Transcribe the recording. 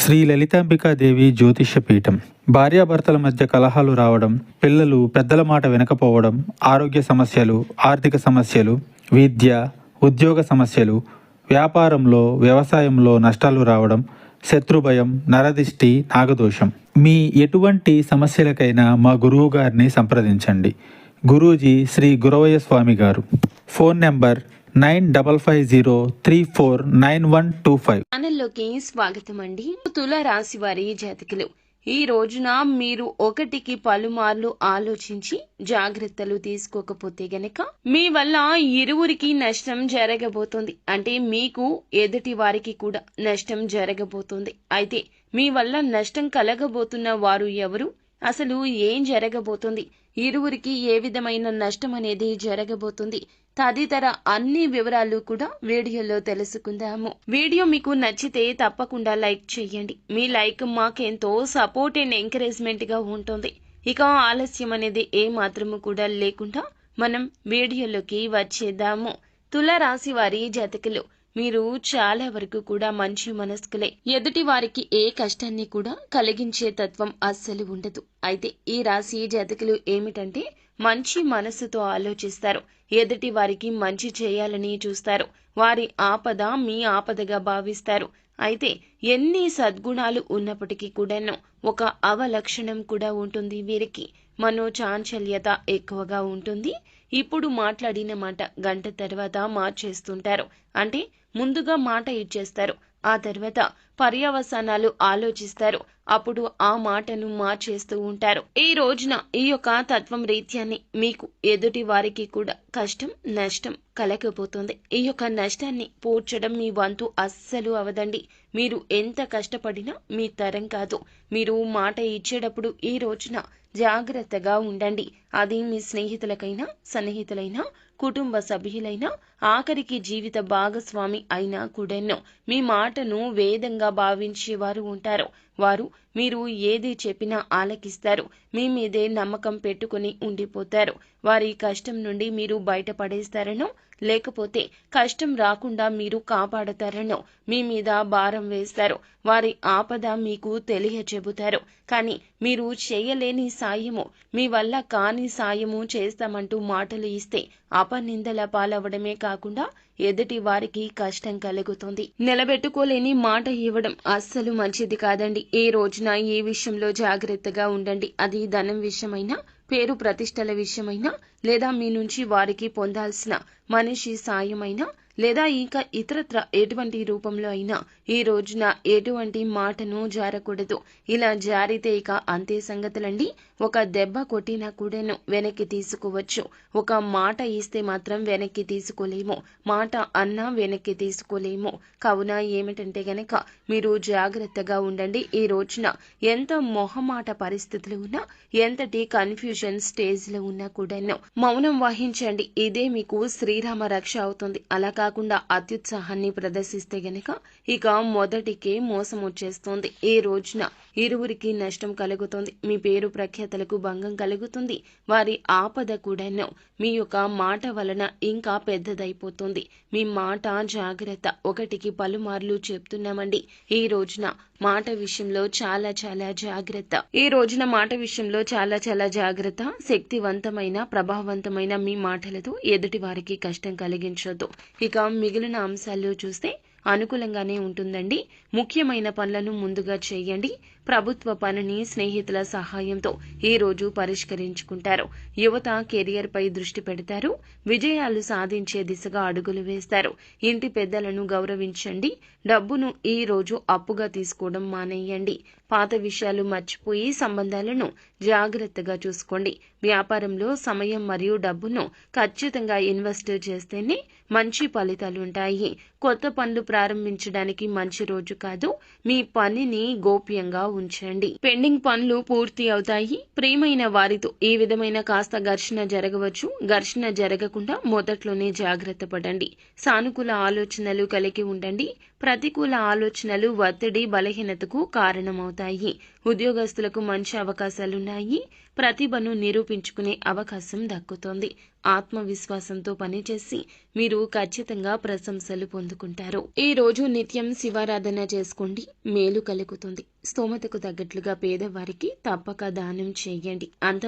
శ్రీ లలితాంబికాదేవి జ్యోతిష్య పీఠం. భార్యాభర్తల మధ్య కలహాలు రావడం, పిల్లలు పెద్దల మాట వినకపోవడం, ఆరోగ్య సమస్యలు, ఆర్థిక సమస్యలు, విద్య, ఉద్యోగ సమస్యలు, వ్యాపారంలో వ్యవసాయంలో నష్టాలు రావడం, శత్రుభయం, నరదిష్టి, నాగదోషం. మీ ఎటువంటి సమస్యలకైనా మా గురువు గారిని సంప్రదించండి. గురూజీ శ్రీ గురవయ్య స్వామి గారు. Phone number 9550349125. ఛానల్లోకి స్వాగతం అండి. తుల రాశి వారి జాతకులు, ఈ రోజున మీరు ఒకటికి పలుమార్లు ఆలోచించి జాగ్రత్తలు తీసుకోకపోతే గనక మీ వల్ల ఇరువురికి నష్టం జరగబోతుంది. అంటే మీకు ఎదుటి వారికి కూడా నష్టం జరగబోతుంది. అయితే మీ వల్ల నష్టం కలగబోతున్న వారు ఎవరు, అసలు ఏం జరగబోతుంది, ఇరువురికి ఏ విధమైన నష్టం అనేది జరగబోతుంది తదితర అన్ని వివరాలు కూడా వీడియోలో తెలుసుకుందాము. వీడియో మీకు నచ్చితే తప్పకుండా లైక్ చేయండి. మీ లైక్ మాకెంతో సపోర్ట్ అండ్ ఎంకరేజ్మెంట్ గా ఉంటుంది. ఇక ఆలస్యం అనేది ఏ మాత్రము కూడా లేకుండా మనం వీడియోలోకి వచ్చేద్దాము. తుల రాశి వారి జాతకులు, మీరు చాలా వరకు కూడా మంచి మనస్కులే. ఎదుటి వారికి ఏ కష్టాన్ని కూడా కలిగించే తత్వం అస్సలు ఉండదు. అయితే ఈ రాశి జాతకులు ఏమిటంటే మంచి మనస్సుతో ఆలోచిస్తారు. ఎదుటి వారికి మంచి చేయాలని చూస్తారు. వారి ఆపద మీ ఆపదగా భావిస్తారు. అయితే ఎన్ని సద్గుణాలు ఉన్నప్పటికీ కూడాను ఒక అవలక్షణం కూడా ఉంటుంది. వీరికి మనోచాంచల్యత ఎక్కువగా ఉంటుంది. ఇప్పుడు మాట్లాడిన మాట గంట తర్వాత మార్చేస్తుంటారు. అంటే ముందుగా మాట ఇచ్చేస్తారు, ఆ తర్వాత పర్యవసానాలు ఆలోచిస్తారు, అప్పుడు ఆ మాటను మార్చేస్తూ ఉంటారు. ఈ రోజున ఈ యొక్క తత్వం రీత్యాన్ని మీకు ఎదుటి వారికి కూడా కష్టం నష్టం కలగబోతుంది. ఈ యొక్క నష్టాన్ని పూడ్చడం మీ వంతు అస్సలు అవదండి. మీరు ఎంత కష్టపడినా మీ తరం కాదు. మీరు మాట ఇచ్చేటప్పుడు ఈ రోజున జాగ్రత్తగా ఉండండి. అది మీ స్నేహితులకైనా సన్నిహితులైనా కుటుంబ సభ్యులైనా ఆఖరికి జీవిత భాగస్వామి అయినా కూడాను మీ మాటను వేదంగా భావించేవారు ఉంటారు. వారు మీరు ఏది చెప్పినా ఆలకిస్తారు. మీ మీదే నమ్మకం పెట్టుకుని ఉండిపోతారు. వారి కష్టం నుండి మీరు బయటపడేస్తారనో లేకపోతే కష్టం రాకుండా మీరు కాపాడతారనో మీ మీద భారం వేస్తారు. వారి ఆపద మీకు తెలియచెబుతారు. కానీ మీరు చేయలేని సాయము, మీ వల్ల కాని సాయము చేస్తామంటూ మాటలు ఇస్తే అపనిందల పాలవడమే కాకుండా ఎదుటి వారికి కష్టం కలుగుతుంది. నిలబెట్టుకోలేని మాట ఇవ్వడం అస్సలు మంచిది కాదండి. ఈ రోజున ఈ విషయంలో జాగ్రత్తగా ఉండండి. అది ధనం విషయమైనా, పేరు ప్రతిష్టల విషయమైనా, లేదా మీ నుంచి వారికి పొందాల్సిన మనిషి సాయమైనా, లేదా ఇంకా ఇతరత్ర ఎటువంటి రూపంలో అయినా ఈ రోజున ఎటువంటి మాటను జారకూడదు. ఇలా జారితే ఇక అంతే సంగతులండి. ఒక దెబ్బ కొట్టినా కూడాను వెనక్కి తీసుకోవచ్చు. ఒక మాట ఇస్తే మాత్రం వెనక్కి తీసుకోలేము. మాట అన్నా వెనక్కి తీసుకోలేము. కావున ఏమిటంటే గనక మీరు జాగ్రత్తగా ఉండండి. ఈ రోజున ఎంత మొహమాట పరిస్థితులు ఉన్నా, ఎంతటి కన్ఫ్యూజన్ స్టేజ్ లో ఉన్నా కూడాను మౌనం వహించండి. ఇదే మీకు శ్రీరామ రక్ష అవుతుంది. అలా కాకుండా అత్యుత్సాహాన్ని ప్రదర్శిస్తే గనక ఇక మొదటికే మోసం వచ్చేస్తుంది. ఈ రోజున ఇరువురికి నష్టం కలుగుతుంది. మీ పేరు ప్రఖ్యాతలకు భంగం కలుగుతుంది. వారి ఆపద కూడాను మీ యొక్క మాట వలన ఇంకా పెద్దదైపోతుంది. మీ మాట జాగ్రత్త. ఒకటికి పలుమార్లు చెప్తున్నామండి. ఈ రోజున మాట విషయంలో చాలా చాలా జాగ్రత్త. ఈ రోజున మాట విషయంలో చాలా చాలా జాగ్రత్త. శక్తివంతమైన ప్రభావవంతమైన మీ మాటలతో ఎదుటి వారికి కష్టం కలిగించొద్దు. ఇక మిగిలిన అంశాలు చూస్తే అనుకూలంగానే ఉంటుందండి. ముఖ్యమైన పనులను ముందుగా చేయండి. ప్రభుత్వ పనిని స్నేహితుల సహాయంతో ఈ రోజు పరిష్కరించుకుంటారు. యువత కెరియర్ పై దృష్టి పెడతారు. విజయాలు సాధించే దిశగా అడుగులు వేస్తారు. ఇంటి పెద్దలను గౌరవించండి. డబ్బును ఈ రోజు అప్పుగా తీసుకోవడం మానేయండి. పాత విషయాలు మర్చిపోయి సంబంధాలను జాగ్రత్తగా చూసుకోండి. వ్యాపారంలో సమయం మరియు డబ్బును ఖచ్చితంగా ఇన్వెస్ట్ చేస్తేనే మంచి ఫలితాలుంటాయి. కొత్త పనులు ప్రారంభించడానికి మంచి రోజు కాదు. మీ పనిని గోప్యంగా ఉంచండి. పెండింగ్ పనులు పూర్తి అవుతాయి. ప్రియమైన వారితో ఈ విధమైన కాస్త ఘర్షణ జరగవచ్చు. ఘర్షణ జరగకుండా మొదట్లోనే జాగ్రత్త పడండి. సానుకూల ఆలోచనలు కలిగి ఉండండి. ప్రతికూల ఆలోచనలు ఒత్తిడి బలహీనతకు కారణమవుతాయి. ఉద్యోగస్తులకు మంచి అవకాశాలున్నాయి. ప్రతిభను నిరూపించుకునే అవకాశం దక్కుతోంది. ఆత్మవిశ్వాసంతో పనిచేసి మీరు ఖచ్చితంగా ప్రశంసలు పొందుకుంటారు. ఈ రోజు నిత్యం శివారాధన చేసుకోండి, మేలు కలుగుతుంది. స్తోమతకు తగ్గట్లుగా పేదవారికి తప్పక దానం చేయండి. అంత